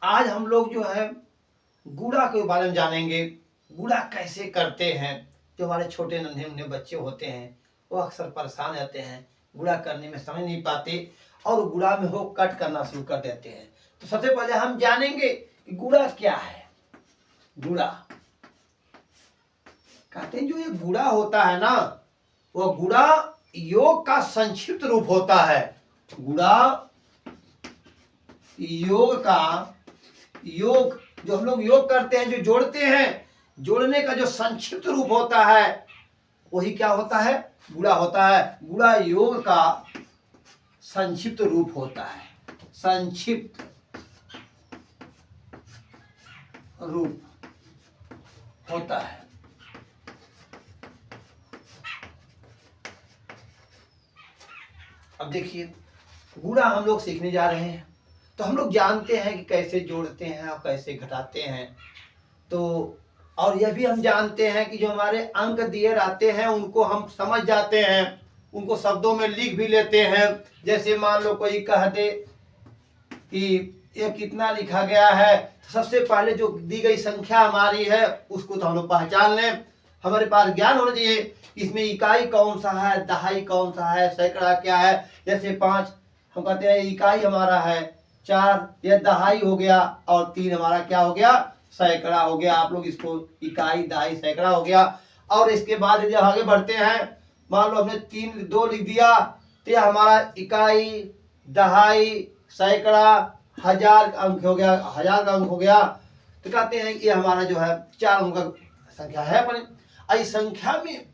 आज हम लोग जो है गुड़ा के बारे में जानेंगे। गुड़ा कैसे करते हैं। जो हमारे छोटे नन्हे मुन्ने बच्चे होते हैं वो अक्सर परेशान रहते हैं, गुड़ा करने में समझ नहीं पाते और गुड़ा में हो कट करना शुरू कर देते हैं। तो सबसे पहले हम जानेंगे कि गुड़ा क्या है। गुड़ा कहते हैं जो ये गुड़ा होता है ना, वो गुड़ा योग का संक्षिप्त रूप होता है। गुड़ा योग का, योग जो हम लोग योग करते हैं, जो जोड़ते हैं, जोड़ने का जो संक्षिप्त रूप होता है वही क्या होता है, गुड़ा होता है। गुड़ा योग का संक्षिप्त रूप होता है, संक्षिप्त रूप होता है। अब देखिए गुड़ा हम लोग सीखने जा रहे हैं, तो हम लोग जानते हैं कि कैसे जोड़ते हैं और कैसे घटाते हैं। तो और यह भी हम जानते हैं कि जो हमारे अंक दिए रहते हैं उनको हम समझ जाते हैं, उनको शब्दों में लिख भी लेते हैं। जैसे मान लो कोई कह दे कि ये कितना लिखा गया है, तो सबसे पहले जो दी गई संख्या हमारी है उसको तो हम लोग पहचान लें। हमारे पास ज्ञान होना चाहिए इसमें इकाई कौन सा है, दहाई कौन सा है, सैकड़ा क्या है। जैसे 5 हम कहते हैं इकाई हमारा है, 4 यह दहाई हो गया और 3 हमारा क्या हो गया, सैकड़ा हो गया। आप लोग इसको इकाई दहाई सैकड़ा हो गया। और इसके बाद यदि आगे बढ़ते हैं, मान लो हमने 3 2 लिख दिया तो यह हमारा इकाई दहाई सैकड़ा हजार का अंक हो गया, 1000 का अंक हो गया। तो कहते हैं कि हमारा जो है 4 अंक का संख्या है। पर इस संख्या में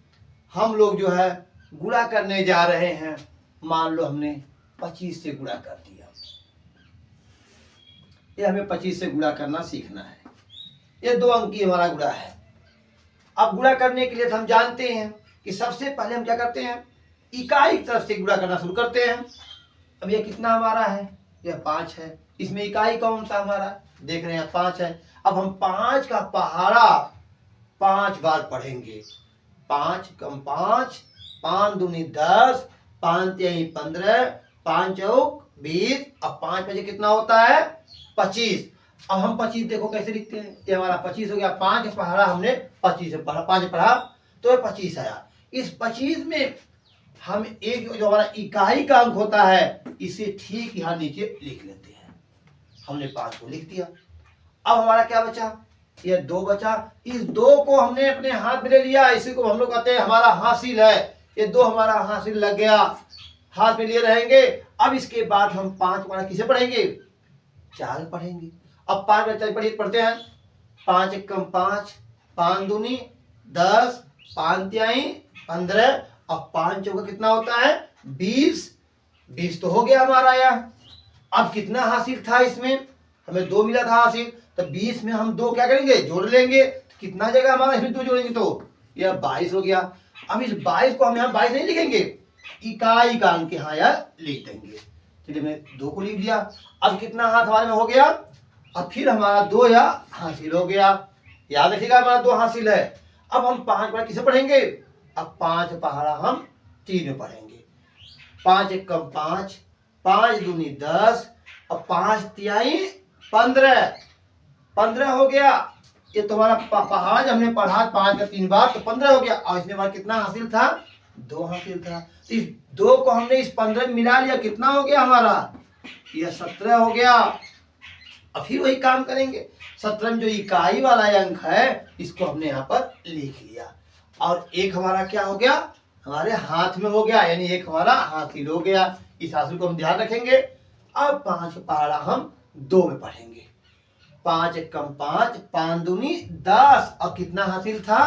हम लोग जो है गुणा करने जा रहे हैं। मान लो हमने 25 से गुणा कर दिया, ये हमें 25 से गुणा करना सीखना है। ये 2 अंक की हमारा गुणा है। अब गुणा करने के लिए हम जानते हैं कि सबसे पहले हम क्या करते हैं, इकाई की तरफ से गुणा करना शुरू करते हैं। अब ये कितना हमारा है, यह 5 है। इसमें इकाई कौन सा हमारा देख रहे हैं, 5 है। अब हम 5 का पहाड़ा 5 बार पढ़ेंगे। 5 कम 5, 5 दूनी 10, 5 तिहाई 15, 5 चौक 20, अब 5 बजे कितना होता है, 25। अब हम 25 देखो कैसे लिखते हैं, ये हमारा 25 हो गया। 5 पढ़ा हमने 25 से पढ़ा, 5 पढ़ा तो 25 आया। इस 25 में हम एक जो हमारा इकाई का अंक होता है इसे ठीक यहाँ नीचे लिख लेते हैं। हमने 5 को लिख दिया। अब हमारा क्या बचा, ये 2 बचा। इस 2 को हमने अपने हाथ में ले लिया, इसी को हम लोग कहते हैं हमारा हासिल है। ये 2 हमारा हासिल लग गया, हाथ में लिए रहेंगे। अब इसके बाद हम 5 हमारा किसे पढ़ेंगे, 4 पढ़ेंगे। अब 5 बच्चे पढ़ते हैं। 5 एक कम 5, 5 दूनी 10, 5 तिहाई 15, अब 5 चौका कितना होता है, 20। 20 तो हो गया हमारा यह। अब कितना हासिल था, इसमें हमें 2 मिला था हासिल, तो 20 में हम 2 क्या करेंगे, जोड़ लेंगे। कितना जगह हमारा इसमें 2 जोड़ेंगे तो यह 22 हो गया। अब इस 22 को हम यहाँ 22 नहीं लिखेंगे, इकाई का अंक यहाँ यह लिख देंगे। चलिए मैं 2 को लिख दिया। अब कितना हाथ हमारे में हो गया, अब फिर हमारा 2 या हासिल हो गया। याद रखिएगा हमारा 2 हासिल है। अब हम 5 बार किसे पढ़ेंगे, अब 5 पहाड़ा हम 3 में पढ़ेंगे। 5 एक कम 5, 5 दूनी 10, अब 5 तिहाई 15, 15 हो गया। ये तुम्हारा पहाड़ जब हमने पढ़ा 5 का 3 बार तो 15 हो गया। और इसमें हमारा कितना हासिल था, 2 हासिल था। इस 2 को हमने इस 15 में मिला लिया, कितना हो गया हमारा, यह 17 हो गया। अब फिर वही काम करेंगे। 17 में जो इकाई वाला अंक है इसको हमने यहाँ पर लिख लिया। और एक हमारा क्या हो गया, हमारे हाथ में हो गया, यानी एक हमारा हासिल हो गया। इस हासिल को हम ध्यान रखेंगे। अब 5 पहाड़ा हम 2 में पढ़ेंगे। 5 एक कम 5, 5 दूनी 10, और कितना हासिल था,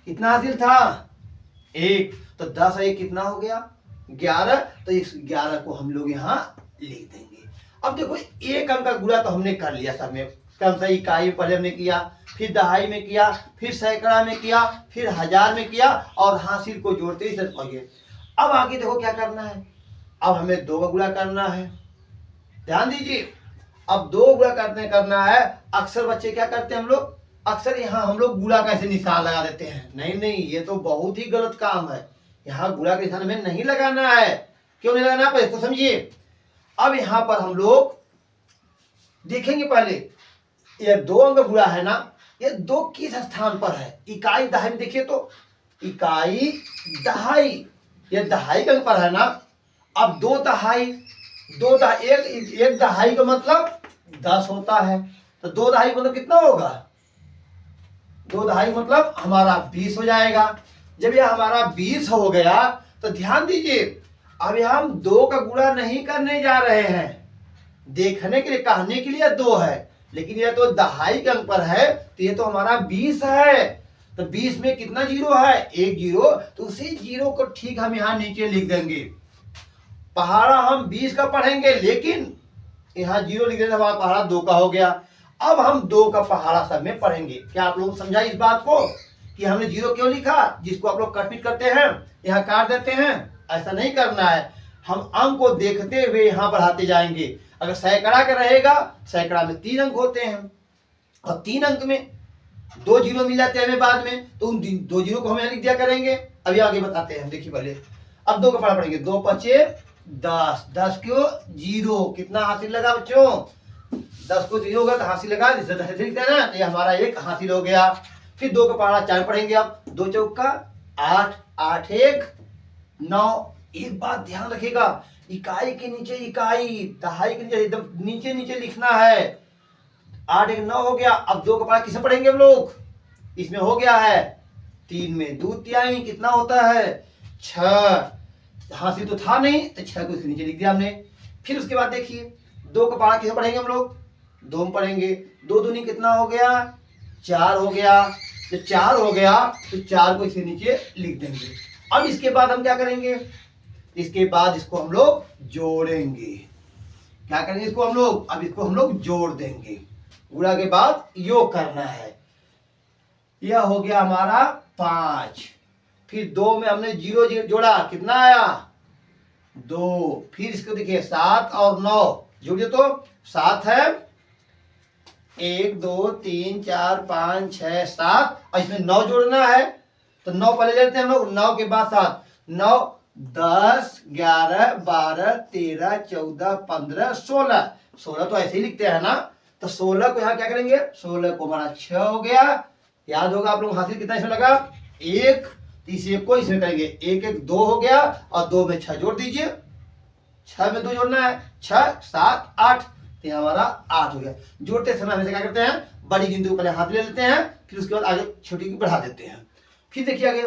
कितना हासिल था, 1। तो 10 एक कितना हो गया, 11। तो इस 11 को हम लोग यहाँ लिख देंगे। अब देखो एक अंक का गुणा तो हमने कर लिया सब में। कम से इकाई में पहले हमने किया, फिर दहाई में किया, फिर सैकड़ा में किया, फिर 1000 में किया, और हासिल को जोड़ते ही हो गए। अब आगे देखो क्या करना है, अब हमें 2 का गुणा करना है। ध्यान दीजिए, अब 2 गुणा करना है। अक्सर बच्चे क्या करते हैं, हम लोग अक्सर यहाँ हम लोग गुणा का ऐसे निशान लगा देते हैं। नहीं नहीं, ये तो बहुत ही गलत काम है। यहाँ गुणा का निशान हमें नहीं लगाना है। क्यों नहीं लगाना है, इसको समझिए। अब यहाँ पर हम लोग देखेंगे पहले ये दो अंक गुणा है ना, ये दो किस स्थान पर है? इकाई दहाई में देखिए तो इकाई दहाई, ये दहाई के अंक पर है ना। अब दो दहाई, एक दहाई का मतलब 10 होता है, तो दो दहाई का मतलब कितना होगा? दो दहाई मतलब हमारा 20 हो जाएगा। जब यह हमारा 20 हो गया तो ध्यान दीजिए, अब हम दो का गुणा नहीं करने जा रहे हैं, देखने के लिए, कहने के लिए दो है, लेकिन यह तो दहाई के अंक पर है, तो ये तो हमारा 20 है। तो 20 में कितना जीरो है? एक जीरो, तो उसी जीरो को ठीक हम यहाँ नीचे लिख देंगे। पहाड़ा हम 20 का पढ़ेंगे, लेकिन यहाँ जीरो लिख देंगे, हमारा पहाड़ा 2 का हो गया। अब हम 2 का पहाड़ा सब में पढ़ेंगे। क्या आप लोग समझाइए इस बात को कि हमने जीरो क्यों लिखा? जिसको आप लोग कटपीट करते हैं, यहाँ काट देते हैं, ऐसा नहीं करना है। हम अंक को देखते हुए यहाँ बढ़ाते जाएंगे। अगर सैकड़ा का रहेगा, सैकड़ा में 3 अंक होते हैं, और 3 अंक में 2 जीरो मिल जाते हैं हमें बाद में, तो उन 2 जीरो को हम यहाँ लिख दिया करेंगे। अभी आगे बताते हैं, देखिए पहले अब 2 का पढ़ा पढ़ेंगे। 2 पचे 10, 10 क्यों जीरो, कितना हासिल लगा बच्चों? 10 को जीरो होगा तो हासिल लगा, जिससे 10 लिखते हैं ना, तो ये हमारा एक हासिल हो गया। फिर 2 का पहाड़ा 4 पढ़ेंगे। अब 2 चौका 8, 8 1 9। एक बात ध्यान रखिएगा, इकाई के नीचे इकाई, दहाई के नीचे एकदम नीचे नीचे लिखना है। 8 1 9 हो गया। अब 2 का पहाड़ा किसमें पढ़ेंगे हम लोग? इसमें हो गया है 3 में 2 तिहाई, कितना होता है? 6। हासिल तो था नहीं, तो 6 को इसके नीचे लिख दिया हमने। फिर उसके बाद देखिए 2 का पहाड़ा किसमें पढ़ेंगे हम लोग? 2 में पढ़ेंगे। 2 दूनी कितना हो गया? 4 हो गया। तो 4 हो गया, तो 4 को इसके नीचे लिख देंगे। अब इसके बाद हम क्या करेंगे? इसके बाद इसको हम लोग जोड़ेंगे। क्या करेंगे इसको हम लोग? अब इसको हम लोग जोड़ देंगे। गुणा के बाद योग करना है। यह हो गया हमारा 5। फिर 2 में हमने जीरो जोड़ा, कितना आया? 2। फिर इसको देखिए 7 और 9 जोड़िए तो 7 है, 1 2 3 4 5 6 7, और इसमें 9 जोड़ना है, तो 9 पहले ले लेते हैं हम लोग। 9 के बाद 7, 9 10 11 12 13 14 15 16। 16 तो ऐसे ही लिखते हैं ना, तो 16 को यहाँ क्या करेंगे? 16 को हमारा 6 हो गया। याद होगा आप लोग, हासिल कितना इसमें लगा? 1। इस 1 को इसमें करेंगे, 1 1 2 हो गया, और 2 में 6 जोड़ दीजिए। 6 में 2 जोड़ना है, 6 7 8, तो हमारा 8 हो गया। जोड़ते समय हमेशा क्या करते हैं? बड़ी गिनती को पहले हाथ ले लेते हैं, फिर उसके बाद आगे छोटी की बढ़ा देते हैं। फिर देखिए आगे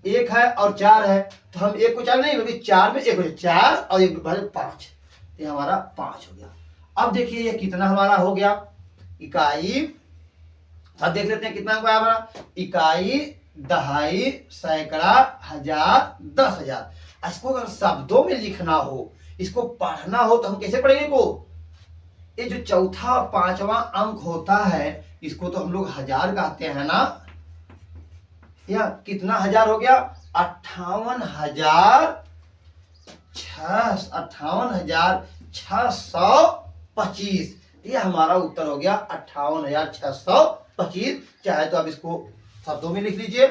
1 है और 4 है, तो हम 1 को 4 नहीं, बल्कि 4 में 1 हो जाए, 4 और 1 5, तो हमारा 5 हो गया। अब देखिए ये कितना हमारा हो गया? इकाई, अब देख लेते हैं कितना हुआ हमारा? इकाई दहाई सैकड़ा हजार 10,000। इसको अगर शब्दों में लिखना हो, इसको पढ़ना हो, तो हम कैसे पढ़ेंगे को? ये जो चौथा और 5वां अंक होता है, इसको तो हम लोग हजार कहते हैं ना। या कितना हजार हो गया? 58,625। ये हमारा उत्तर हो गया 58,625। चाहे तो आप इसको शब्दों में लिख लीजिए,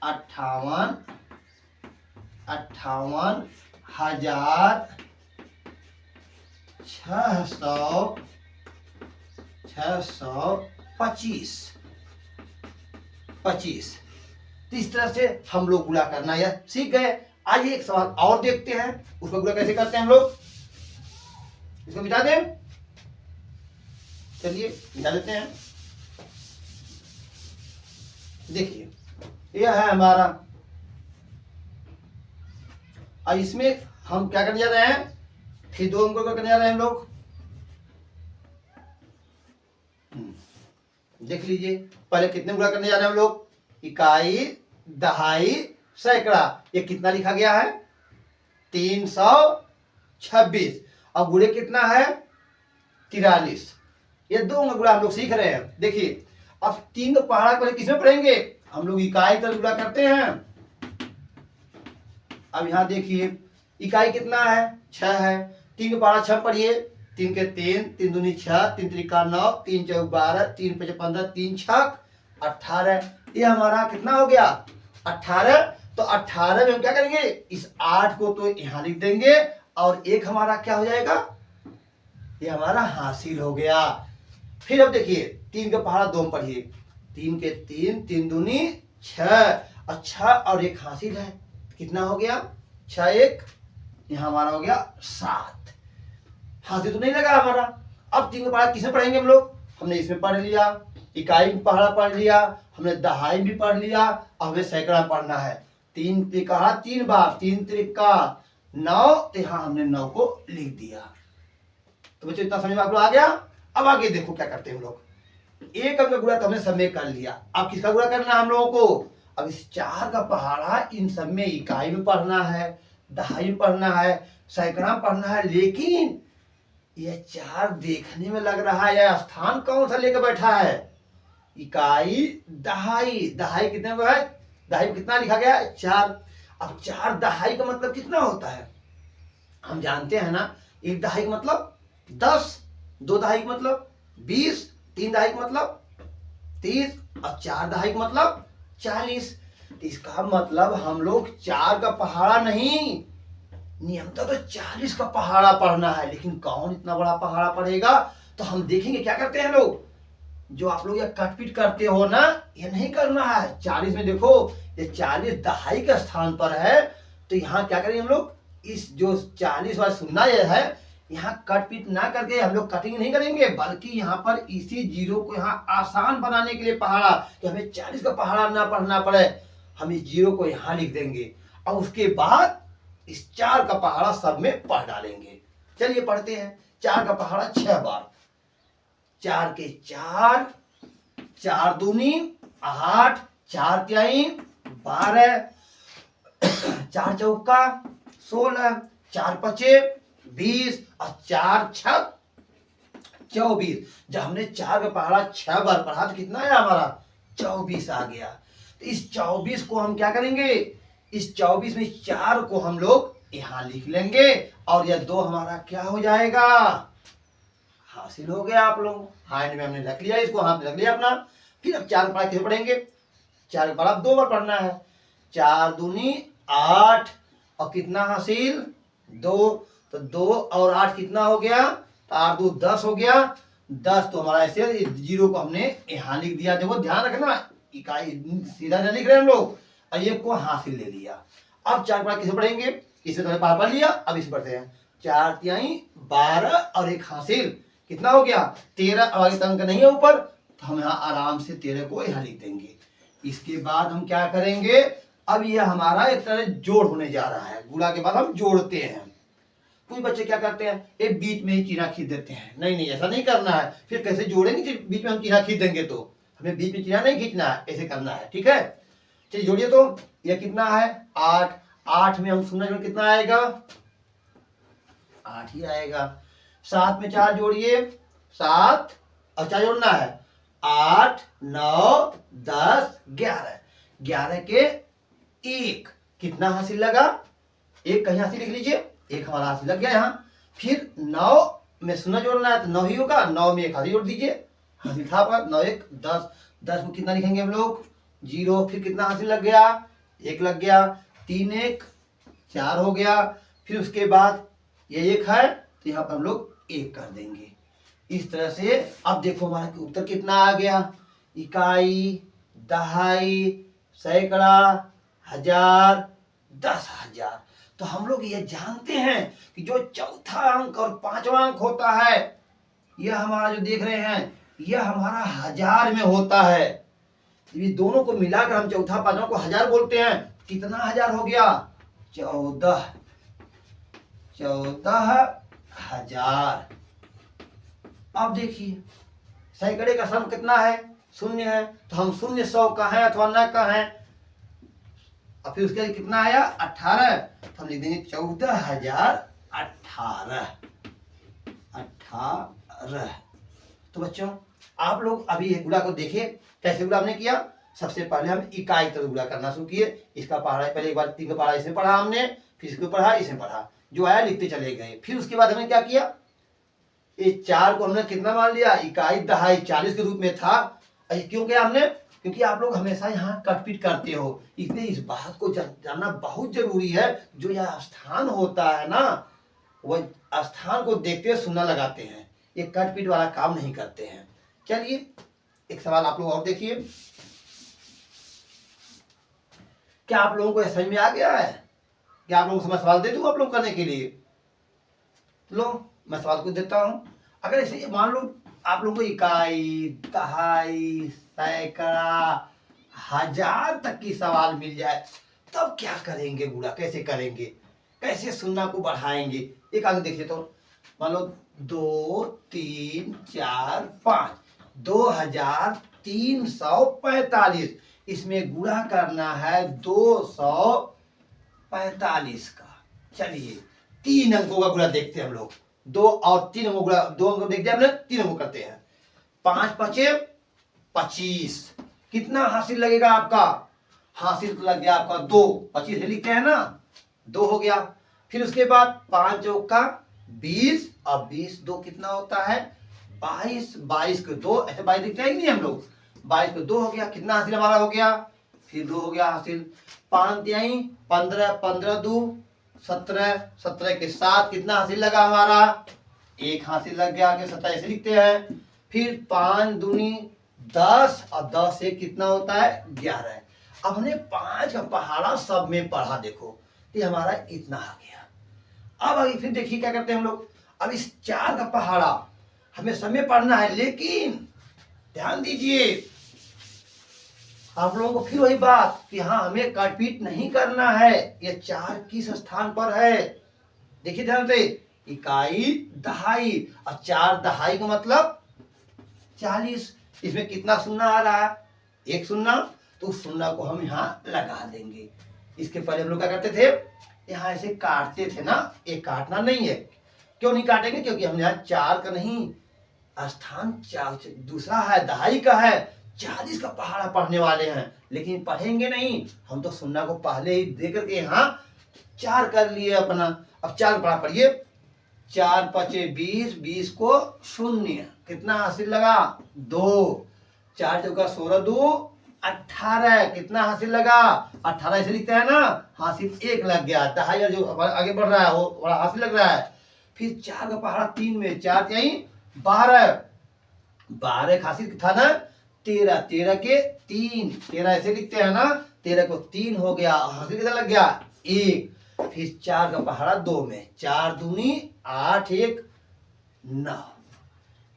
58,625। तो इस तरह से हम लोग गुणा करना यह सीख गए। आइए एक सवाल और देखते हैं, उसको गुणा कैसे करते हैं हम लोग। इसको मिटा दें, चलिए मिटा देते हैं। देखिए यह है हमारा, और इसमें हम क्या करने जा रहे हैं? फिर 2 अंकों का करने जा रहे हैं हम लोग। देख लीजिए पहले कितने गुणा करने जा रहे हैं हम लोग? इकाई दहाई सैकड़ा, ये कितना लिखा गया है? 326। और गुणे कितना है? 43। ये 2 अंक गुणा हम लोग सीख रहे हैं। देखिए अब 3 का पहाड़ा पहले किसमें पढ़ेंगे? हम लोग इकाई तरह गुणा करते हैं। अब यहाँ देखिए इकाई कितना है? 6 है। 3 का पहाड़ा 6 पढ़िए, 3 के 3, 3 दूनी 6, 3 त्रिका 9, 3 चौक 12, 3 5 15, 3 छक 18। ये हमारा कितना हो गया? 18। तो 18 में हम क्या करेंगे? इस 8 को तो यहाँ लिख देंगे, और एक हमारा क्या हो जाएगा? ये हमारा हासिल हो गया। फिर अब देखिए 3 का पहाड़ा 2 में पढ़िए, 3 के 3, 3 दूनी 6, और 6 और 1 हासिल है, कितना हो गया 6 1, यहाँ हमारा हो गया 7। हासिल तो नहीं लगा हमारा। अब 3 का पहाड़ा किसमें पढ़ेंगे हम लोग? हमने इसमें पढ़ लिया, इकाई में पहाड़ा पढ़ लिया, हमने दहाई भी पढ़ लिया, और हमें सैकड़ा पढ़ना है। 3 त्रिका 3 बार, 3 त्रिका 9, यहाँ हमने 9 को लिख दिया। तो बच्चों इतना समझ में आप लोग आ गया। अब आगे देखो क्या करते हैं हम लोग। एक अंक का गुणा तो हमने सब में कर लिया, अब किसका गुणा करना है हम लोगों को? अब इस 4 का पहाड़ा इन सब में इकाई में पढ़ना है, दहाई में पढ़ना है, सैकड़ा में पढ़ना है। लेकिन ये 4 देखने में लग रहा है, यह स्थान कौन सा लेकर बैठा है? इकाई दहाई। दहाई कितने में है? दहाई में कितना लिखा गया? 4। अब 4 दहाई का मतलब कितना होता है? हम जानते हैं ना, 1 दहाई का मतलब 10, 2 दहाई का मतलब 20, 3 दहाई का मतलब 30, और 4 दहाई का मतलब 40। तो इसका मतलब हम लोग 4 का पहाड़ा नहीं, नियमतः तो 40 का पहाड़ा पढ़ना है। लेकिन कौन इतना बड़ा पहाड़ा पढ़ेगा? तो हम देखेंगे क्या करते हैं लोग। जो आप लोग ये कटपीट करते हो ना, ये नहीं करना है। 40 में देखो, ये 40 दहाई के स्थान पर है, तो यहाँ क्या करेंगे हम लोग, इस जो 40 वाला सुनना ये है, यहाँ कटपीट ना करके हम लोग कटिंग नहीं करेंगे, बल्कि यहाँ पर इसी जीरो को यहाँ आसान बनाने के लिए पहाड़ा, कि हमें 40 का पहाड़ा ना पढ़ना पड़े, हम इस जीरो को यहाँ लिख देंगे, और उसके बाद इस 4 का पहाड़ा सब में पढ़ डालेंगे। चलिए पढ़ते हैं। 4 का पहाड़ा 6 बार, 4 के 4, 4 दूनी 8, 4 तिहाई 12, 4 चौका 16, 4 पचे 20, और 4 छक 24। जब हमने 4 का पहाड़ा 6 बार पढ़ा तो कितना है हमारा? 24 आ गया। तो इस 24 को हम क्या करेंगे? इस 24 में 4 को हम लोग यहाँ लिख लेंगे, और यह 2 हमारा क्या हो जाएगा? हासिल हो गया। आप लोग हैंड में हमने रख लिया, इसको हाथ में रख लिया अपना। फिर अब 4 का पहाड़ा कैसे पढ़ेंगे? 4 का पहाड़ा 2 बार पढ़ना है। 4 दूनी 8, और कितना हासिल? 2। तो 2 और 8 कितना हो गया? 8 2 10 हो गया। 10 तो हमारा ऐसे जीरो को हमने यहाँ लिख दिया। देखो ध्यान रखना, इकाई सीधा नहीं लिख रहे हम लोग, और ये को हासिल ले लिया। अब 4 का पहाड़ा किसे पढ़ेंगे? इसे तो पढ़ लिया, अब इसे पढ़ते हैं। 4 तिहाई 12, और 1 हासिल, कितना हो गया? 13। और आगे अंक नहीं है ऊपर, तो हम यहाँ आराम से 13 को यहाँ लिख देंगे। इसके बाद हम क्या करेंगे? अब यह हमारा एक तरह जोड़ होने जा रहा है। गुणा के बाद हम जोड़ते हैं। कुछ बच्चे क्या करते हैं, एक बीच में ही चीना खींच देते हैं। नहीं नहीं, ऐसा नहीं करना है। फिर कैसे जोड़ेंगे? बीच में हम चीना खींच देंगे तो हमें बीच में चीना नहीं खींचना है, ऐसे करना है। ठीक है, चलिए जोड़िए। तो यह कितना है? 8। 8 में हम शून्य जोड़ कितना आएगा? 8 ही आएगा। 7 में 4 जोड़िए, 7, और 4 जोड़ना है 8 9 10 11। 11 के 1 कितना हासिल लगा? 1 कहीं हासिल लिख लीजिए, 1 हमारा हासिल लग गया यहाँ। फिर 9 में शून्य जोड़ना है तो 9 ही होगा। 9 में 1 हासिल जोड़ दीजिए, हासिल था पर 9 1 10। 10 को कितना लिखेंगे हम लोग? 0। फिर कितना हासिल लग गया? 1 लग गया। 3 1 4 हो गया। फिर उसके बाद ये 1 है, तो यहाँ पर हम लोग 1 कर देंगे। इस तरह से अब देखो हमारा उत्तर कितना आ गया? इकाई, दहाई, सैकड़ा, हजार, 10,000। तो हम लोग ये जानते हैं कि जो चौथा अंक और 5वां अंक होता है, यह हमारा जो देख रहे हैं, यह हमारा हजार में होता है। ये दोनों को मिलाकर हम चौथा 5वां को हजार बोलते हैं। कितना हजार हो गया? 14,000। अब देखिए सैकड़े का सम कितना है? 0 है, तो हम 0 100 का है अथवा न का है। और फिर उसके बाद कितना आया? 18, तो हम लिख देंगे 14,018। तो बच्चों आप लोग अभी गुणा को देखिए कैसे गुणा हमने किया। सबसे पहले हम इकाई तरह गुणा करना शुरू किए। इसका पहाड़ा पहले एक बार 3 का पहाड़ा इसमें पढ़ा हमने, फिर इसको पढ़ा, इसमें पढ़ा, जो आया लिखते चले गए। फिर उसके बाद हमने क्या किया? ये 4 को हमने कितना मान लिया? इकाई दहाई 40 के रूप में था। क्यों किया हमने? क्योंकि आप लोग हमेशा यहाँ कटपीट करते हो, इसलिए इस बात को जानना बहुत जरूरी है। जो यह स्थान होता है ना, वह स्थान को देखते हुए सुनना लगाते हैं। ये कट पीट वाला काम नहीं करते हैं। चलिए एक सवाल आप लोग और देखिए, क्या आप लोगों को यह समझ में आ गया है? क्या आप लोगों को मैं सवाल दे दूं आप लोग करने के लिए? लो मैं सवाल को देता हूं। अगर ऐसे मान लो आप लोगों को इकाई, दहाई, सैकड़ा, हजार तक की सवाल मिल जाए, तब क्या करेंगे? गुणा कैसे करेंगे? कैसे शून्य को बढ़ाएंगे? एक आगे देखिए तो, मान लो 2, 3, 4, 5, 2345। इसमें गुणा करना है 245 का। चलिए 3 अंकों का गुणा देखते हैं हम लोग। 2 और 3 अंकों गुणा, 2 अंक देखते हैं हम लोग, 3 अंकों करते हैं। 5 पचे 25, कितना हासिल लगेगा आपका? हासिल लग गया आपका 2, 25 से लिखते हैं ना, 2 हो गया। फिर उसके बाद 5 चौका 20, और 20 2 कितना होता है? 22, 22 को 2 ऐसे 22 लिखते हैं नहीं हम लोग, 22 को 2 हो गया। कितना हासिल हमारा हो गया? फिर 2 हो गया हासिल। 5 तिहाई 15, 15 2 17, 17 के साथ कितना हासिल लगा हमारा? 1 हासिल लग गया। आगे 27 ऐसे लिखते हैं। फिर 5 दूनी 10, और 10 से कितना होता है? 11। अब हमने 5 का पहाड़ा सब में पढ़ा, देखो ये हमारा इतना आ गया। अब आगे फिर देखिए क्या करते हैं हम लोग। अब इस 4 का पहाड़ा हमें सब में पढ़ना है, लेकिन ध्यान दीजिए आप लोगों को फिर वही बात कि हाँ हमें काटपीट नहीं करना है। ये 4 किस स्थान पर है? देखिए ध्यान से, इकाई, दहाई, और 4 दहाई का मतलब 40। इसमें कितना शून्य आ रहा है? 1 शून्य, तो उस शून्य को हम यहाँ लगा देंगे। इसके पहले हम लोग क्या करते थे? यहाँ ऐसे काटते थे ना, ये काटना नहीं है। क्यों नहीं काटेंगे? क्योंकि हम यहाँ 4 का नहीं, स्थान 4 दूसरा है, दहाई का है, 40 का पहाड़ा पढ़ने वाले हैं, लेकिन पढ़ेंगे नहीं हम तो। शून्य को पहले ही दे करके यहाँ 4 कर लिए अपना। अब 4 पढ़ा पढ़िए। 4 पचे 20, 20 को 0, कितना हासिल लगा? 2। 4 चौका 16 2 18, कितना हासिल लगा? 18 ऐसे लिखते हैं ना, हासिल 1 लग गया। दहाई जो आगे बढ़ रहा है वो बड़ा हासिल लग रहा है। फिर 4 का पहाड़ा 3 में, 4 यही 12, 12 हासिल था ना 13, 13 के 3, 13 ऐसे लिखते हैं ना, 13 को 3 हो गया, हासिल कितना लग गया? 1। फिर 4 का पहाड़ा 2 में, 4 दूनी 8, 1 9,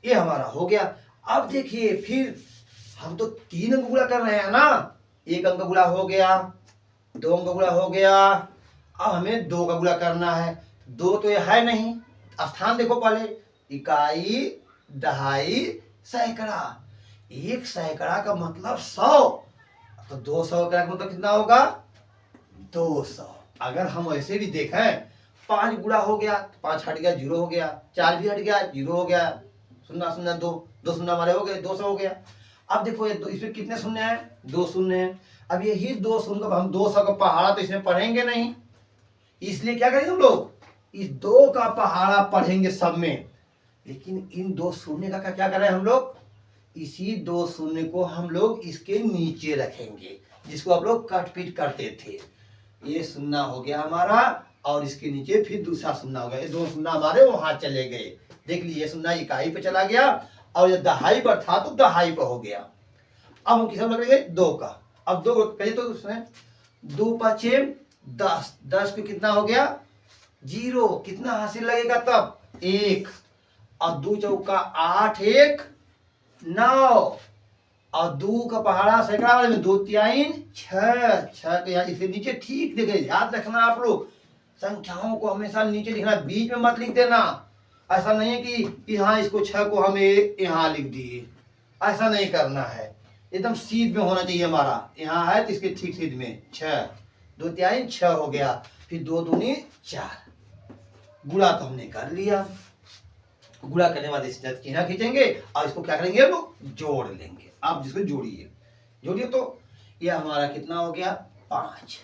ये हमारा हो गया। अब देखिए फिर हम तो 3 अंक गुणा कर रहे हैं ना, 1 अंक गुणा हो गया, 2 अंक गुणा हो गया। अब हमें 2 का गुणा करना है। 2 तो ये है नहीं, स्थान देखो पहले, इकाई, दहाई, सैकड़ा। 1 सैकड़ा का मतलब 100, तो 200 का मतलब कितना होगा? 200। अगर हम ऐसे भी देखें, 5 गुणा हो गया, 5 हट गया 0 हो गया, 4 भी हट गया 0 हो गया, 0 0 2, 2 शून्य हमारे हो गए, 200 हो गया। अब देखो इसमें कितने शून्य हैं? 2 शून्य हैं। अब यही 2 शून्य का हम 200 का पहाड़ा तो इसमें पढ़ेंगे नहीं, इसलिए क्या करेंगे हम लोग? इस 2 का पहाड़ा पढ़ेंगे सब में, लेकिन इन 2 शून्य का क्या करें हम लोग? इसी 2 शून्य को हम लोग इसके नीचे रखेंगे, जिसको आप लोग कट पीट करते थे। ये शून्य हो गया हमारा, और इसके नीचे फिर दूसरा शून्य हो गया। ये 2 शून्य हमारे वहां चले गए। देख लीजिए शून्य इकाई पे चला गया, और ये दहाई पर था तो दहाई पर हो गया। अब हम किस में लगेंगे? 2 का। अब 2 कहिए तो उसमें 2 पचे 10, 10 पे कितना हो गया? 0, कितना हासिल लगेगा तब? 1, और 2 चौका 8, 1 9, और 2 का पहाड़ा सैकड़ा वाले में 2 3 6, 6 के यहाँ इसके नीचे ठीक देखे। याद रखना आप लोग, संख्याओं को हमेशा नीचे लिखना, बीच में मत लिख देना। ऐसा नहीं है कि हाँ इसको 6 को हम यहाँ लिख दिए, ऐसा नहीं करना है। एकदम सीध में होना चाहिए हमारा। यहाँ है तो इसके ठीक सीध में 6, 2 3 6 हो गया। फिर 2 दूनी 4, गुणा तो हमने कर लिया। गुणा करने वाले चिन्ह खींचेंगे और इसको क्या करेंगे? हम लोग जोड़ लेंगे। आप जिसको जोड़िए तो ये हमारा कितना हो गया? 5।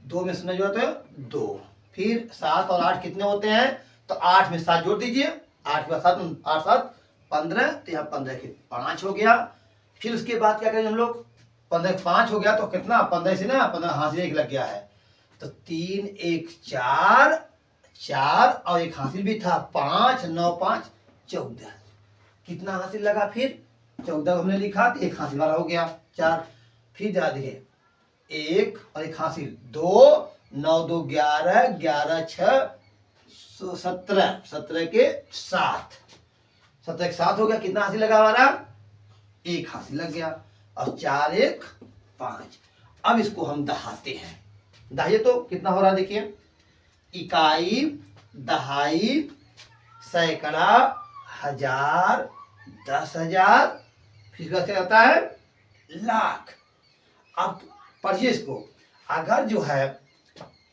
2 में शून्य जोड़ते हैं 2। फिर 7 और 8 कितने होते हैं? तो 8 में 7 जोड़ दीजिए, 8 के बाद 7, 8 7 15, तो यहाँ 15 के 5 हो गया। फिर उसके बाद क्या करेंगे हम लोग? 15 5 हो गया तो कितना? 15 से ना 15 हासिल 1 लग गया है, तो 3 1 4, 4 और 1 हासिल भी था 5, 9 5 14। कितना हासिल लगा फिर? 14 हमने लिखा तो एक हासिल वाला हो गया 4। फिर जरा देखिए 1 और एक हासिल 2, 9 2 11, 11 6 17, 17 के 7, 17 के 7 हो गया। कितना हासिल लगा हमारा? एक हासिल लग गया। और 4 1 5। अब इसको हम दहाते हैं। दहाइए तो कितना हो रहा है देखिए, इकाई, दहाई, सैकड़ा, हजार, 10,000, फिर कैसे आता है? लाख। अब पढ़िए इसको, अगर जो है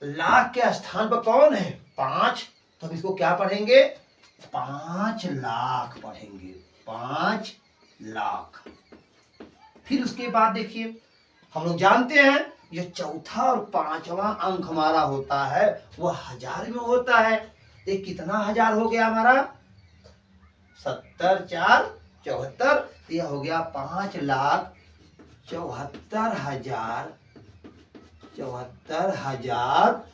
लाख के स्थान पर कौन है? 5, तो हम इसको क्या पढ़ेंगे? 5 लाख पढ़ेंगे, 5 लाख। फिर उसके बाद देखिए हम लोग जानते हैं ये चौथा और पांचवा अंक हमारा होता है वो हजार में होता है। ये कितना हजार हो गया हमारा? 70 4 74, यह हो गया 5,74,000। 74,000।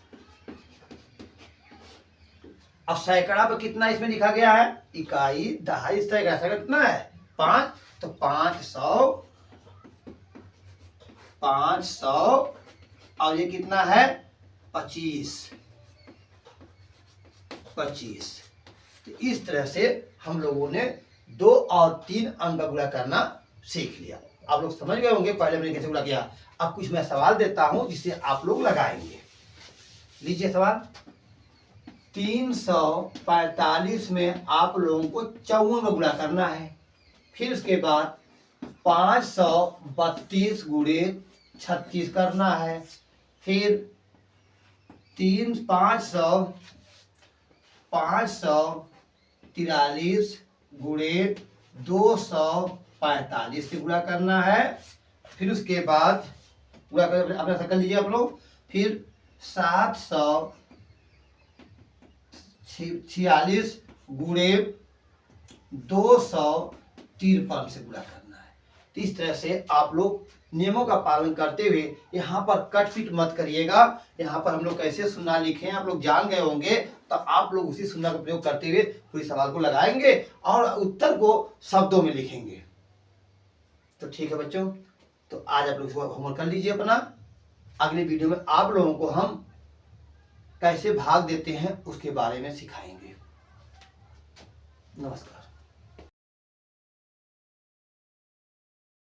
अब सैकड़ा पर कितना इसमें लिखा गया है? इकाई, दहाई, सैकड़ा। सैकड़ा कितना है? 5, तो 500, 500 और ये कितना है? 25। तो इस तरह से हम लोगों ने 2 और 3 अंक का गुणा करना सीख लिया। आप लोग समझ गए होंगे पहले मैंने कैसे गुणा किया। अब कुछ मैं सवाल देता हूं जिससे आप लोग लगाएंगे। लीजिए सवाल। 345 में आप लोगों को 54 में गुणा करना है। फिर उसके बाद 532 गुणे 36 करना है। फिर 543 गुणे 245 से गुणा करना है। फिर उसके बाद गुणा कर अपना सकल लीजिए आप लोग। फिर 746 गुणे 253 से गुणा करना है। तो इस तरह से आप लोग नियमों का पालन करते हुए यहाँ पर कट पीट मत करिएगा। यहाँ पर हम लोग कैसे सुन्ना लिखे आप लोग जान गए होंगे, तो आप लोग उसी सुन्ना का प्रयोग करते हुए पूरी सवाल को लगाएंगे और उत्तर को शब्दों में लिखेंगे। तो ठीक है बच्चों, तो आज आप लोग होमवर्क कर लीजिए अपना। अगले वीडियो में आप लोगों को हम कैसे भाग देते हैं उसके बारे में सिखाएंगे। नमस्कार।